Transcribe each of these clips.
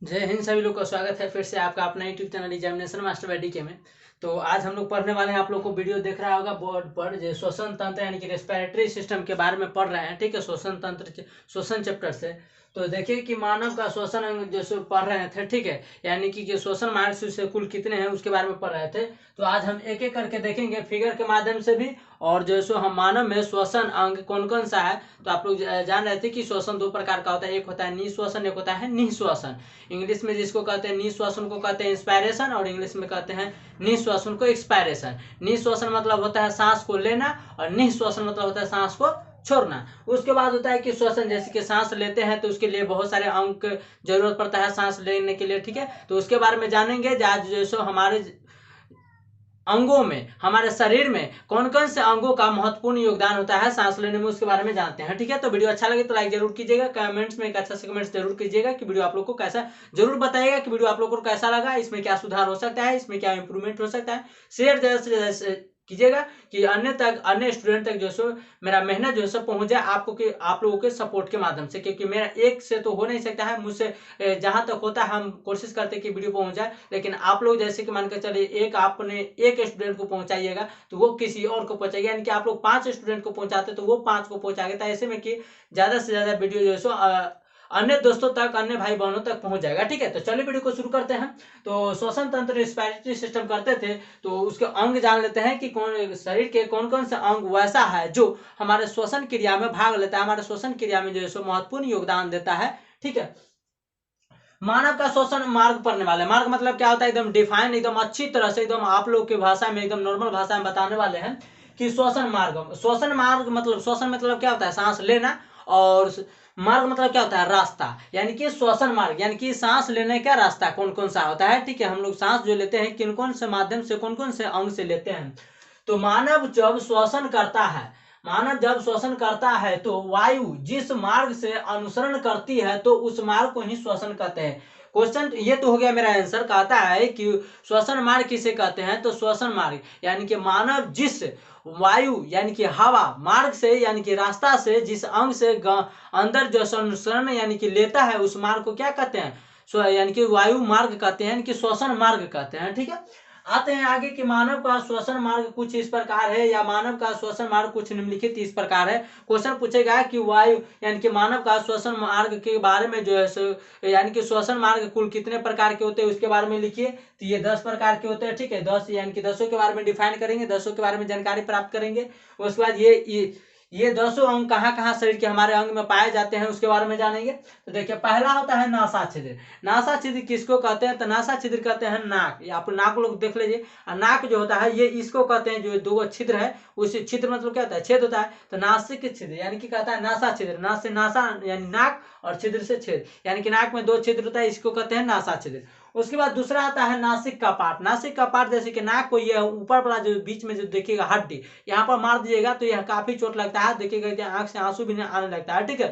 जय हिंद। सभी लोग का स्वागत है फिर से आपका अपना YouTube channel examination master by DK में। तो आज हम लोग पढ़ने वाले हैं, आप लोग को वीडियो देख रहा होगा बोर्ड पर, जो श्वसन तंत्र यानी कि रेस्पिरेटरी सिस्टम के बारे में पढ़ रहे हैं। ठीक है, श्वसन तंत्र श्वसन चैप्टर से। तो देखिए कि मानव का श्वसन अंग जैसे पढ़ रहे थे। ठीक है, यानी कि जो श्वसन मार्ग से कुल कितने हैं उसके बारे में पढ़ रहे थे। तो आज हम एक एक करके देखेंगे फिगर के माध्यम से भी, और जो सो हम मानव में श्वसन अंग कौन कौन सा है। तो आप लोग जान रहे थे कि श्वसन दो प्रकार का होता है, एक होता है निश्वसन, एक होता है निःश्वसन। इंग्लिश में जिसको कहते हैं निःश्वसन को कहते हैं इंस्पायरेशन, और इंग्लिश में कहते हैं निःश्वसन को एक्सपायरेशन। निःश्वसन मतलब होता है सांस को लेना, और निःश्वसन मतलब होता है सांस को छोड़ना। उसके बाद होता है कि श्वसन, जैसे कि सांस लेते हैं तो उसके लिए बहुत सारे अंग की जरूरत पड़ता है सांस लेने के लिए। ठीक है, तो उसके बारे में जानेंगे। आज जो हमारे अंगों में, हमारे शरीर में कौन कौन से अंगों का महत्वपूर्ण योगदान होता है सांस लेने में, उसके बारे में जानते हैं। ठीक है, तो वीडियो अच्छा लगे तो लाइक जरूर कीजिएगा, कमेंट्स में एक अच्छा से कमेंट्स जरूर कीजिएगा कि वीडियो आप लोग को कैसा, जरूर बताइएगा कि वीडियो आप लोग को कैसा लगा, इसमें क्या सुधार हो सकता है, इसमें क्या इंप्रूवमेंट हो सकता है। शेयर जैसे कीजिएगा कि अन्य स्टूडेंट तक जो सो मेरा मेहनत जो है पहुंच जाए आप लोगों के सपोर्ट के माध्यम से, क्योंकि मेरा एक से तो हो नहीं सकता है, मुझसे जहां तक होता है हम कोशिश करते हैं कि वीडियो पहुंच जाए, लेकिन आप लोग जैसे कि मान के चलिए एक आपने एक स्टूडेंट को पहुंचाइएगा तो वो किसी और को पहुंचाएगा, यानी कि आप लोग 5 स्टूडेंट को पहुंचाते तो वो 5 को पहुंचाएगा। तो ऐसे में कि ज्यादा से ज्यादा वीडियो जो है सो अन्य दोस्तों तक, अन्य भाई बहनों तक पहुंच जाएगा। ठीक है, तो चलिए वीडियो को शुरू करते हैं। तो श्वसन तंत्र रेस्पिरेटरी सिस्टम करते थे, तो उसके अंग जान लेते हैं कि कौन शरीर के कौन कौन सा अंग वैसा है जो हमारे श्वसन क्रिया में भाग लेता है, हमारे श्वसन क्रिया में जो है सो महत्वपूर्ण योगदान देता है। ठीक है, मानव का श्वसन मार्ग पढ़ने वाले। मार्ग मतलब क्या होता है, एकदम डिफाइन, एकदम अच्छी तरह से, एकदम आप लोग की भाषा में, एकदम नॉर्मल भाषा में बताने वाले हैं कि श्वसन मार्ग मतलब, श्वसन मतलब क्या होता है, सांस लेना। और मार्ग मतलब क्या होता है, रास्ता। यानी कि श्वसन मार्ग यानी कि सांस लेने का रास्ता कौन कौन सा होता है। ठीक है, हम लोग सांस जो लेते हैं किन कौन से माध्यम से, कौन कौन से अंग से लेते हैं। तो मानव जब श्वसन करता है तो वायु जिस मार्ग से अनुसरण करती है तो उस मार्ग को ही श्वसन कहते हैं। क्वेश्चन ये तो हो गया मेरा आंसर। कहता है कि श्वसन मार्ग किसे कहते हैं, तो श्वसन मार्ग यानी कि मानव जिस वायु यानी कि हवा मार्ग से, यानी कि रास्ता से, जिस अंग से अंदर जो अनुसरण यानी कि लेता है उस मार्ग को क्या कहते हैं, यानी कि वायु मार्ग कहते हैं, यानी कि श्वसन मार्ग कहते हैं। ठीक है, आते हैं आगे कि मानव का श्वसन मार्ग कुछ इस प्रकार है, या मानव का श्वसन मार्ग कुछ निम्नलिखित इस प्रकार है। क्वेश्चन पूछेगा कि वायु यानी कि मानव का श्वसन मार्ग के बारे में जो है यानी कि श्वसन मार्ग कुल कितने प्रकार के होते हैं उसके बारे में लिखिए। तो ये 10 प्रकार के होते हैं। ठीक है, 10 यानी कि 10 के बारे में डिफाइन करेंगे, 10 के बारे में जानकारी प्राप्त करेंगे। उसके बाद ये 10 अंग कहाँ कहाँ शरीर के हमारे अंग में पाए जाते हैं उसके बारे में जानेंगे। तो देखिए, पहला होता है नासा छिद्र। नासा छिद्र किसको कहते हैं, तो नासा छिद्र कहते हैं नाक। आप नाक लोग देख लीजिए, नाक जो होता है ये इसको कहते हैं, जो दो छिद्र है उस छिद्र मतलब क्या होता है, छेद होता है। तो नासिक छिद्र यानी कि कहता है नासा छिद्र, नाक से नासा यानी नाक, और छिद्र से छेद, यानी कि नाक में 2 छिद्र होता है, इसको कहते हैं नासा छिद्र। उसके बाद दूसरा आता है नासिक का पार्ट। नासिक का पार्ट जैसे कि नाक को ये ऊपर वाला जो बीच में जो देखिएगा हड्डी, यहाँ पर मार दीजिएगा तो यह काफी चोट लगता है, देखिएगा आंख से आंसू भी आने लगता है। ठीक है,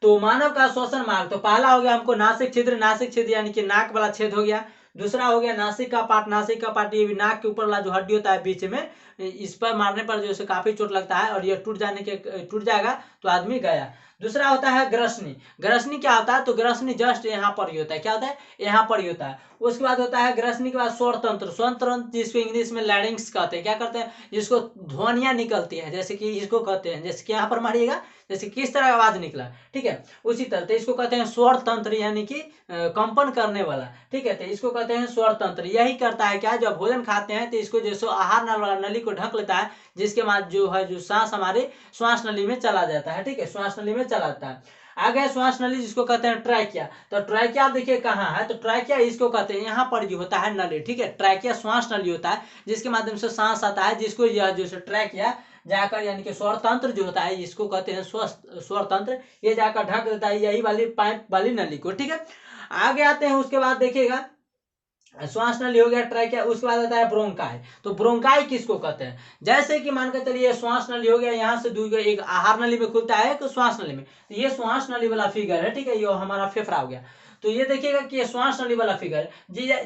तो मानव का श्वसन मार्ग, तो पहला हो गया हमको नासिक छिद्र। नासिक छिद्र यानी कि नाक वाला छेद हो गया। दूसरा हो गया नासिक का पार्ट। नासिक का पार्ट ये भी नाक के ऊपर वाला जो हड्डी होता है बीच में, इस पर मारने पर जो है काफी चोट लगता है, और ये टूट जाएगा तो आदमी गया। दूसरा होता है ग्रसनी। ग्रसनी क्या होता है, तो ग्रसनी जस्ट यहाँ पर ही होता है। क्या होता है, यहाँ पर ही होता है। उसके बाद होता है ग्रसनी के बाद स्वर तंत्र। स्वर तंत्र जिसको इंग्लिश में लैरिंक्स कहते हैं। क्या करते हैं, जिसको ध्वनियां निकलती हैं, जैसे कि इसको कहते हैं, जैसे कि यहाँ पर मारिएगा जैसे किस तरह आवाज निकला। ठीक है, उसी तरह तो इसको कहते हैं स्वर तंत्र, यानी कि कंपन करने वाला। ठीक है, तो इसको कहते हैं स्वर तंत्र। यही करता है क्या, जब भोजन खाते हैं तो इसको जो आहार नल वाला नली को ढक लेता है, जिसके बाद जो है जो सांस हमारे श्वास नली में चला जाता है। ठीक है, श्वास नली में चला जाता है। आगे श्वास नली जिसको कहते हैं ट्रैकिया। तो ट्रैकिया देखिए कहाँ है, तो ट्रैकिया इसको कहते हैं यहाँ पर जो होता है नली। ठीक है, ट्रैकिया श्वास नली होता है जिसके माध्यम से सांस आता है, जिसको यह जो ट्रैकिया जाकर यानी कि स्वर तंत्र जो होता है इसको कहते हैं स्वर तंत्र, ये जाकर ढक देता है यही वाली पाइप वाली नली को। ठीक है, आगे आते हैं। उसके बाद देखिएगा श्वास नली हो गया ट्रैकिया। उसके बाद आता है ब्रोंकाई। तो ब्रोंकाई किसको कहते हैं, जैसे कि मान के चलिए श्वास नली हो गया, यहाँ से दूसरा एक आहार नली में खुलता है, एक श्वास नली में। तो ये श्वास नली वाला फिगर है। ठीक है, ये हमारा फेफड़ा हो गया। तो ये देखिएगा कि ये श्वास नली वाला फिगर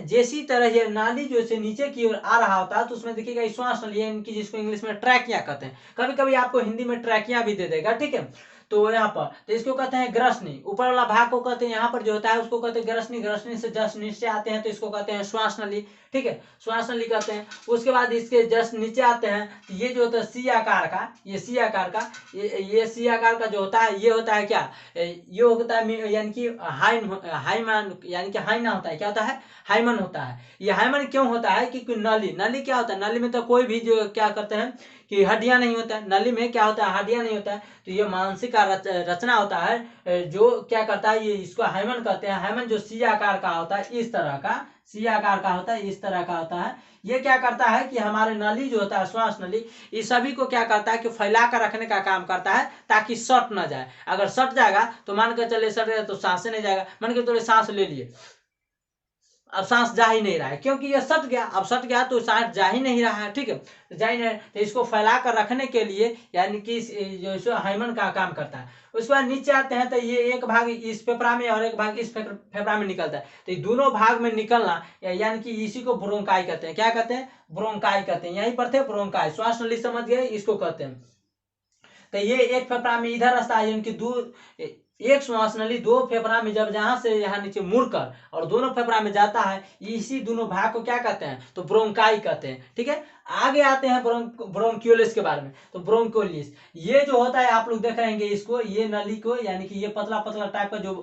जैसी तरह ये नाली जो से नीचे की ओर आ रहा होता है, तो उसमें देखिएगा श्वास नली इनकी, जिसको इंग्लिश में ट्रैकिया कहते हैं। कभी कभी आपको हिंदी में ट्रैकिया भी दे देगा। ठीक है, तो यहाँ पर तो इसको कहते हैं ग्रसनी। ऊपर वाला भाग को कहते हैं यहाँ पर जो होता है उसको कहते हैं ग्रसनी। ग्रसनी से जस्ट नीचे आते हैं तो इसको कहते हैं श्वास नली, ठीक है, श्वास नली कहते हैं। उसके बाद इसके जस्ट नीचे आते हैं तो ये जो होता है सी आकार का, ये सी आकार का, ये सी आकार का जो होता है ये होता है क्या, ये होता है यानी कि हाइमन यानी कि हाइना होता है, क्या होता है, हाइमन होता है। ये हाइमन क्यों होता है, क्योंकि नली, नली क्या होता है, नली में तो कोई भी जो क्या करते हैं कि हड्डियां नहीं होता है, नली में क्या होता है, हड्डियां नहीं होता है। तो ये मानसिक रचना होता है जो क्या करता है, ये इसको हाइमन कहते हैं। हाइमन जो सी आकार का होता है, इस तरह का सी आकार का होता है, इस तरह का होता है। ये क्या करता है कि हमारे नली जो होता है, श्वास नली, इस सभी को क्या करता है कि फैला कर रखने का काम करता है ताकि सट ना जाए। अगर सट जाएगा तो मान कर चले सट जाए तो सांस नहीं जाएगा। मान के चले सांस ले लिए, अब सांस जा ही नहीं रहा है क्योंकि ये सट गया। अब सट गया तो सांस जा ही नहीं रहा है, ठीक है, तो जा ही नहीं। तो इसको फैला कर रखने के लिए यानी कि जो हाइमन का काम करता है। उसके बाद नीचे आते हैं तो ये एक भाग इस फेफड़ा में और एक भाग इस फेफड़ा में निकलता है। तो दोनों भाग में निकलना यानी कि इसी को ब्रोंकाई कहते हैं। क्या कहते हैं, ब्रोंकाई कहते हैं। यहीं पर थे ब्रोंकाई, श्वास नली समझ गए, इसको कहते हैं। तो ये एक फेफड़ा में इधर रास्ता है, यानी कि एक श्वास नली दो फेफड़ा में जब जहां से यहाँ नीचे मुड़कर और दोनों फेफड़ा में जाता है, इसी दोनों भाग को क्या कहते हैं, तो ब्रोंकाई कहते हैं, ठीक है। आगे आते हैं ब्रोंकियोलिस के बारे में। तो ब्रोंकियोलिस ये जो होता है आप लोग देख रहेंगे इसको, ये नली को यानी कि ये पतला पतला टाइप का जो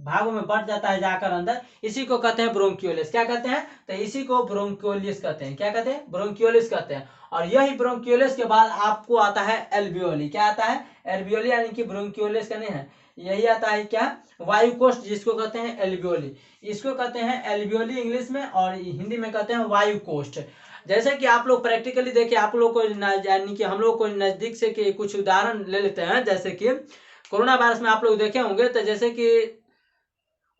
भागों में बढ़ जाता है जाकर अंदर, इसी को कहते हैं ब्रोंकियोलिस। क्या कहते हैं, तो इसी को ब्रोंकियोलिस कहते हैं। क्या कहते हैं, ब्रोंकियोलिस कहते हैं। और यही ब्रोंकियोलिस के बाद आपको आता है एल्वियोली। क्या आता है, एल्वियोली, यानी कि ब्रोंकियोलिस का नहीं है, यही आता है क्या, वायु कोष्ठ, जिसको कहते हैं एल्वियोली। इसको कहते हैं एल्वियोली इंग्लिश में, और हिंदी में कहते हैं वायु कोष्ठ। जैसे कि आप लोग प्रैक्टिकली देखिए, आप लोग को यानी कि हम लोग को नजदीक से कि कुछ उदाहरण ले लेते हैं। जैसे कि कोरोना वायरस में आप लोग देखे होंगे, तो जैसे कि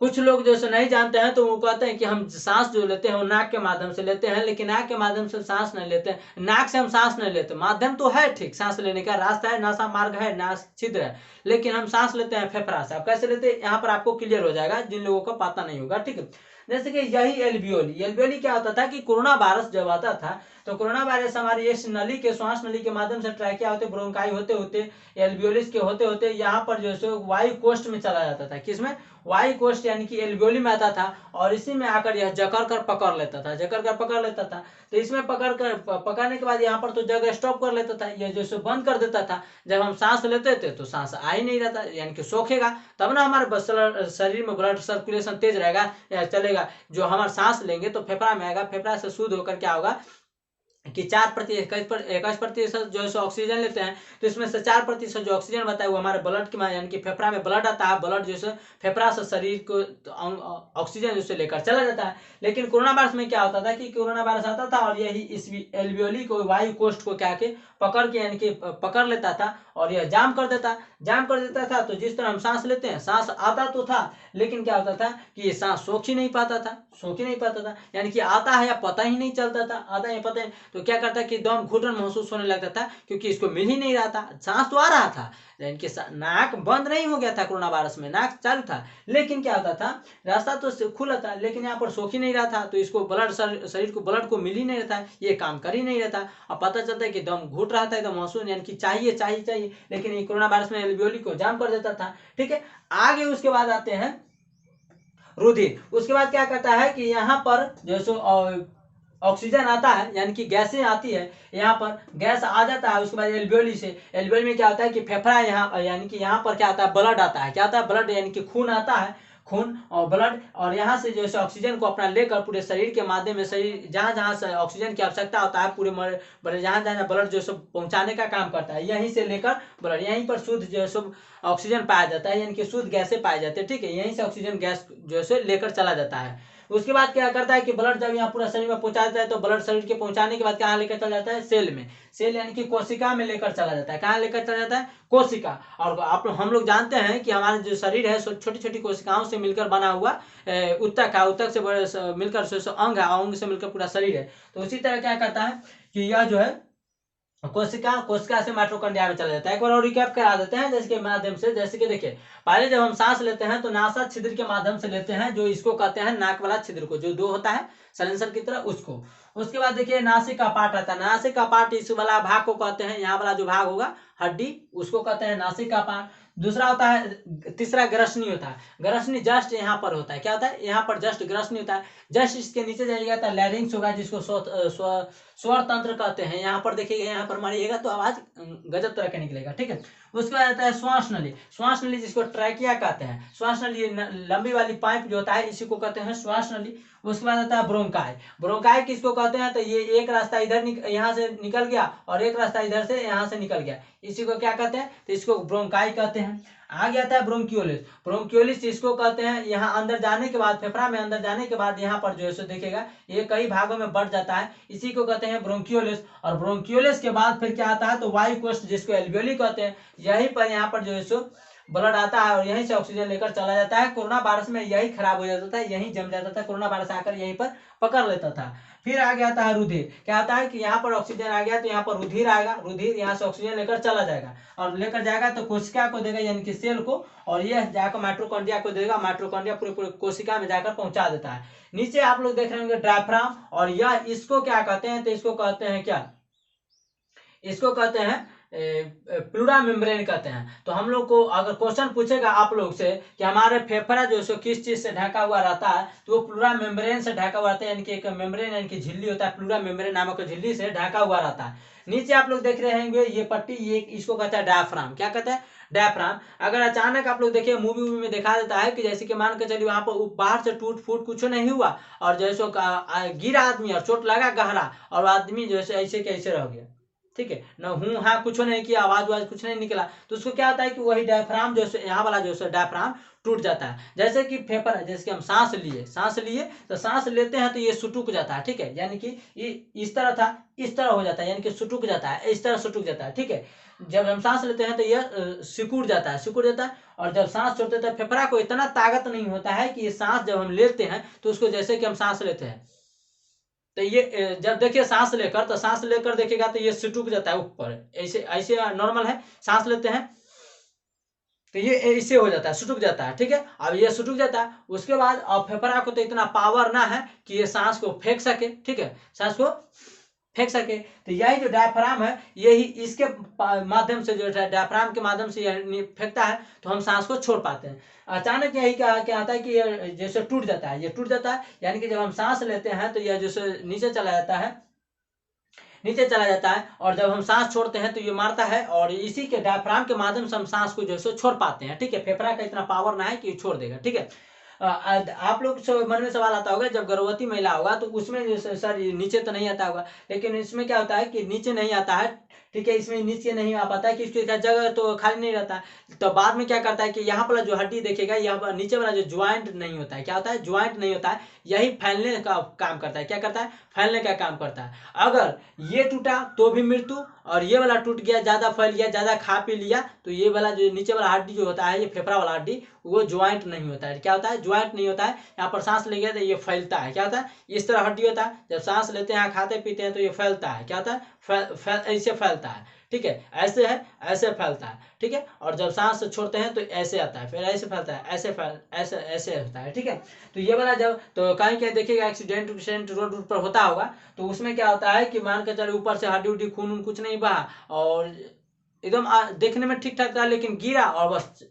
कुछ लोग जैसे नहीं जानते हैं तो वो कहते हैं कि हम सांस जो लेते हैं वो नाक के माध्यम से लेते हैं, लेकिन नाक के माध्यम से सांस नहीं लेते हैं। नाक से हम सांस नहीं लेते, माध्यम तो है ठीक, सांस लेने का रास्ता है, नासा मार्ग है, नास छिद्र है, लेकिन हम सांस लेते हैं फेफड़ा से। अब कैसे लेते हैं यहाँ पर आपको क्लियर हो जाएगा, जिन लोगों को पता नहीं होगा, ठीक है। जैसे कि यही एल्वियोली, एल्वियोली क्या होता था कि कोरोना वायरस जब आता था तो कोरोना वायरस हमारी इस नली के, श्वास नली के माध्यम से ट्रैकिया होते, ब्रोंकाई होते होते, एल्वियोलिस के होते होते यहाँ पर जो है वायु कोष्ठ में चला जाता था। किसमें, वायु कोष्ठ यानी कि एल्वियोली में आता था, और इसी में आकर यह जकड़ कर पकड़ लेता था, जकड़ कर पकड़ लेता था। तो इसमें पकड़ने के बाद यहाँ पर तो जगह स्टॉप कर लेता था, यह जैसे बंद कर देता था। जब हम सांस लेते थे तो सांस आ ही नहीं रहता, यानी कि सोखेगा तब ना हमारे शरीर में ब्लड सर्कुलेशन तेज रहेगा या चलेगा। जो हमारा सांस लेंगे तो फेफड़ा में आएगा, फेफड़ा से शुद्ध होकर क्या होगा कि 21% जो है सो ऑक्सीजन लेते हैं, तो इसमें से 4% जो ऑक्सीजन बता है वो हमारे ब्लड के यानी कि फेफड़ा में ब्लड आता है, ब्लड जो है फेफड़ा से शरीर को ऑक्सीजन जो है लेकर चला जाता है। लेकिन कोरोना वायरस में क्या होता था कि कोरोना वायरस आता था और यही इस एल्वियोली को, वायु कोष्ठ को क्या के पकड़ के यानी कि पकड़ लेता था और यह जाम कर देता था। तो जिस तरह हम सांस लेते हैं, सांस आता तो था, लेकिन क्या होता था कि ये सांस सोख ही नहीं पाता था, यानी कि आता है या पता ही नहीं चलता था, आता है पता है। तो क्या करता है कि दम घुटन महसूस होने लगता था, क्योंकि इसको मिल ही नहीं रहा था। सांस तो आ रहा था, लेकिन कि नाक बंद नहीं हो गया था कोरोना वायरस में, नाक चालू था, लेकिन क्या होता था, रास्ता तो खुला था लेकिन यहाँ पर सोख ही नहीं रहा था। तो इसको ब्लड, शरीर को ब्लड को मिल ही नहीं रहता, ये काम कर ही नहीं रहता। अब पता चलता है कि दम घुट रहा था, एकदम महसूस यानी कि चाहिए, लेकिन ये कोरोना वायरस में एल्वियोली को जाम कर देता था, ठीक है। आगे उसके बाद आते हैं रुधिर। उसके बाद क्या करता है कि यहाँ पर जो सो ऑक्सीजन आता है, यानी कि गैसें आती है, यहाँ पर गैस आ जाता है। उसके बाद एल्वियोली से, एल्वियोली में क्या होता है कि फेफड़ा यहाँ यानी कि यहाँ पर क्या आता है, ब्लड आता है। क्या आता है, ब्लड, यानी कि खून आता है, खून और ब्लड, और यहाँ से जो है ऑक्सीजन को अपना लेकर पूरे शरीर के माध्यम में, शरीर जहाँ जहाँ से ऑक्सीजन की आवश्यकता होता है, पूरे बड़े जहाँ जहाँ ब्लड जो है पहुँचाने का काम करता है। यहीं से लेकर ब्लड, यहीं पर शुद्ध जो है ऑक्सीजन पाया जाता है, यानी कि शुद्ध गैसें पाए जाते हैं, ठीक है। यहीं से ऑक्सीजन गैस जो है लेकर चला जाता है। उसके बाद क्या करता है कि ब्लड जब यहाँ पूरा शरीर में पहुंचा देता है, तो ब्लड शरीर के पहुंचाने के बाद कहाँ लेकर चला जाता है, सेल में, सेल यानी कि कोशिका में लेकर चला जाता है। कहाँ लेकर चला जाता है, कोशिका। और हम लोग जानते हैं कि हमारा जो शरीर है छोटी छोटी कोशिकाओं से मिलकर बना हुआ उत्तक है, उत्तक से मिलकर अंग है, अंग से मिलकर पूरा शरीर है। तो उसी तरह क्या करता है कि यह जो है कोशिका से माइटोकॉन्ड्रिया में चला जाता है। एक बार और रिकैप करा देते हैं, जैसे के माध्यम से, जैसे कि देखिए, पहले जब हम सांस लेते हैं तो नासा छिद्र के माध्यम से लेते हैं, जो इसको कहते हैं नाक वाला छिद्र को, जो दो होता है सलेंसर की तरह, उसको। उसके बाद देखिए नासिक का पार्ट आता है, नासिक का पार्ट इस वाला भाग को कहते हैं, यहाँ वाला जो भाग होगा हड्डी, उसको कहते हैं नासिक का पार्ट। दूसरा होता है, तीसरा ग्रसनी होता है। ग्रसनी जस्ट यहाँ पर होता है, क्या होता है, यहाँ पर जस्ट ग्रसनी होता है। जस्ट इसके नीचे जाइएगा तो लैरिंग्स होगा, जिसको स्वर तंत्र कहते हैं। यहाँ पर देखिएगा, यहाँ पर मारिएगा तो आवाज गजब तरह का निकलेगा, ठीक है। उसके बाद आता है श्वास नली। श्वास नली जिसको ट्रैकिया कहते हैं। श्वास नली लंबी वाली पाइप जो होता है, इसी को कहते हैं श्वास नली। उसके बाद आता है ब्रोंकाई। ब्रोंकाई किसको कहते हैं, तो ये एक रास्ता इधर यहाँ से निकल गया और एक रास्ता इधर से यहाँ से निकल गया, इसी को क्या कहते हैं, तो इसको ब्रोंकाई कहते हैं। आगे आता है ब्रोंकियोलिस। ब्रोंकियोलिस इसको कहते हैं, यहाँ अंदर जाने के बाद, फेफड़ा में अंदर जाने के बाद यहाँ पर जो है सो देखिएगा ये कई भागों में बढ़ जाता है, इसी को कहते हैं ब्रोंकियोलिस। और ब्रोंकियोलिस के बाद फिर क्या आता है, तो वायु कोष्ठ जिसको एल्वियोली कहते हैं। यहीं पर यहाँ पर जो है सो ब्लड आता है और यहीं से ऑक्सीजन लेकर चला जाता है। कोरोना वायरस में यही खराब हो जाता था, यहीं जम जाता था, कोरोना वायरस आकर यहीं पर पकड़ लेता था। फिर आ गया था रुधिर। क्या होता है कि यहाँ पर ऑक्सीजन आ गया तो यहाँ पर रुधिर आएगा, रुधिर यहाँ से ऑक्सीजन लेकर चला जाएगा और लेकर जाएगा तो कोशिका को देगा, यानी कि सेल को, और यह जाकर माइटोकॉन्ड्रिया को देगा। माइटोकॉन्ड्रिया पूरे कोशिका में जाकर पहुंचा देता है। नीचे आप लोग देख रहे होंगे डायफ्राम, और यह इसको क्या कहते हैं, तो इसको कहते हैं क्या, इसको कहते हैं प्लूरा मेम्ब्रेन कहते हैं। तो हम लोग को अगर क्वेश्चन पूछेगा आप लोग से कि हमारे फेफड़ा जो है किस चीज से ढका हुआ रहता है, तो वो प्लूरा मेम्ब्रेन से ढका हुआ रहता है, यानी कि एक मेम्ब्रेन यानी कि झिल्ली होता है, प्लूरा मेम्ब्रेन नामक झिल्ली से ढका हुआ रहता है। नीचे आप लोग देख रहे होंगे ये पट्टी, ये इसको कहता है डायफ्राम। क्या कहता है, डायफ्राम। अगर अचानक आप लोग देखिए मूवी में दिखा देता है कि जैसे कि मान के चलिए वहां पर बाहर से टूट फूट कुछ नहीं हुआ और जैसे गिरा आदमी और चोट लगा गहरा और आदमी जो है ऐसे के ऐसे रह गया, ठीक है, न हूँ हाँ कुछ नहीं किया, आवाज वाज कुछ नहीं निकला, तो उसको क्या होता है कि वही डायफ्राम जो है यहाँ वाला जो है डायफ्राम टूट जाता है। जैसे कि फेफड़ा, जैसे कि हम सांस लिए तो सांस लेते हैं तो ये सुटुक जाता है, ठीक है, यानी कि ये इस तरह था, इस तरह हो जाता है, यानी कि सुटुक जाता है, इस तरह सुटुक जाता है, ठीक है। जब हम सांस लेते हैं तो यह सिकुड़ जाता है। और जब सांस छोड़ते हैं तो फेफड़ा को इतना ताकत नहीं होता है कि ये सांस जब हम लेते हैं तो उसको, जैसे कि हम सांस लेते हैं तो ये जब देखिए सांस लेकर देखिएगा तो ये सिटुक जाता है ऊपर, ऐसे ऐसे नॉर्मल है, सांस लेते हैं तो ये ऐसे हो जाता है, सुटुक जाता है, ठीक है। अब ये सुटुक जाता है, उसके बाद अब फेफड़ा को तो इतना पावर ना है कि ये सांस को फेंक सके, ठीक है, सांस को फेंक सके। तो यही जो डायफ्राम है, यही इसके माध्यम से, जो डायफ्राम के माध्यम से यह फेंकता है तो हम सांस को छोड़ पाते हैं। अचानक यही क्या होता है कि ये जैसे टूट जाता है, ये टूट जाता है, यानी कि जब हम सांस लेते हैं तो यह जैसे नीचे चला जाता है, और जब हम सांस छोड़ते हैं तो ये मारता है, और इसी के डायफ्राम के माध्यम से हम सांस को जो है छोड़ पाते हैं, ठीक है। फेफड़ा का इतना पावर ना है कि छोड़ देगा, ठीक है। आप लोग मन में सवाल आता होगा, जब गर्भवती महिला होगा तो उसमें सर नीचे तो नहीं आता होगा, लेकिन इसमें क्या होता है कि नीचे नहीं आता है, ठीक है, इसमें नीचे नहीं आ पाता है कि इसकी जगह तो खाली नहीं रहता है। तो बाद में क्या करता है कि यहाँ पर जो हड्डी देखेगा, यहाँ पर नीचे वाला जो ज्वाइंट नहीं होता है, क्या होता है, ज्वाइंट नहीं होता है, यही फैलने का काम करता है। क्या करता है, फैलने का काम करता है। अगर ये टूटा तो भी मृत्यु, और ये वाला टूट गया, ज्यादा फैल गया, ज्यादा खा पी लिया, तो ये वाला जो नीचे वाला हड्डी जो होता है, ये फेफड़ा वाला हड्डी, वो ज्वाइंट नहीं होता है। क्या होता है, ज्वाइंट नहीं होता है। यहाँ पर सांस ले गया तो ये फैलता है, क्या होता है, इस तरह हड्डी होता है। जब सांस लेते हैं, खाते पीते हैं तो ये फैलता है, क्या होता है, ऐसे फैलता है, ठीक है, ऐसे है, ऐसे फैलता है, ठीक है। और जब सांस छोड़ते हैं तो ऐसे आता है, फिर ऐसे फैलता है, ऐसे ऐसे होता है, ठीक है। तो ये वाला जब तो कहीं क्या देखिएगा, एक्सीडेंट रोड पर होता होगा, तो उसमें क्या होता है कि मान के चले ऊपर से हड्डी उड्डी खून कुछ नहीं बहा और एकदम देखने में ठीक ठाक था, लेकिन गिरा और बस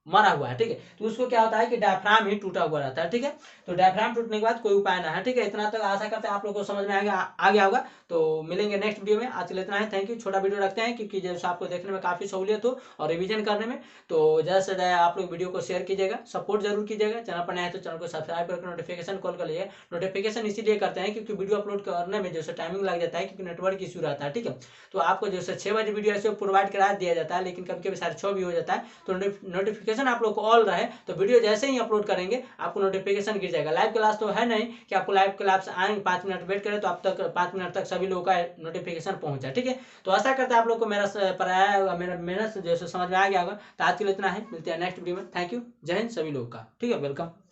मरा हुआ है, ठीक है। तो उसको क्या होता है कि डायफ्राम ही टूटा हुआ रहता है, ठीक है। तो डायफ्राम टूटने के बाद कोई उपाय ना है, ठीक है। इतना तक आशा करते हैं आप लोगों को समझ में आ गया होगा। तो मिलेंगे नेक्स्ट वीडियो में, आज के लिए इतना है, थैंक यू। छोटा वीडियो रखते हैं क्योंकि जैसे आपको देखने में काफी सहूलियत हो और रिवीजन करने में, तो ज्यादा से ज्यादा आप लोग वीडियो को शेयर कीजिएगा, सपोर्ट जरूर कीजिएगा। चैनल पर नया है तो चैनल को सब्सक्राइब करके नोटिफिकेशन कॉल कर लीजिए। नोटिफिकेशन इसीलिए करते हैं क्योंकि वीडियो अपलोड करने में जैसे टाइमिंग लग जाता है, क्योंकि नेटवर्क इशू रहता है, ठीक है। तो आपको जैसे 6 बजे वीडियो ऐसे प्रोवाइड करा दिया जाता है, लेकिन कभी कभी 6:30 भी हो जाता है, तो नोटिफिकेशन आप लोग को ऑल है, तो वीडियो जैसे ही अपलोड करेंगे आपको नोटिफिकेशन गिर जाएगा। लाइव क्लास तो है नहीं कि आपको लाइव क्लास आएंगे 5 मिनट वेट करें तो आप तक 5 मिनट तक सभी लोगों का नोटिफिकेशन पहुंचा, ठीक है। तो आशा करते हैं आप लोग को मेरा पढ़ाया होगा, मेरा मेहनत जो समझ में आ गया होगा। तो आज के लिए इतना है, मिलते हैं नेक्स्ट वीडियो में। थैंक यू, जय हिंद सभी लोगों का, ठीक है, वेलकम।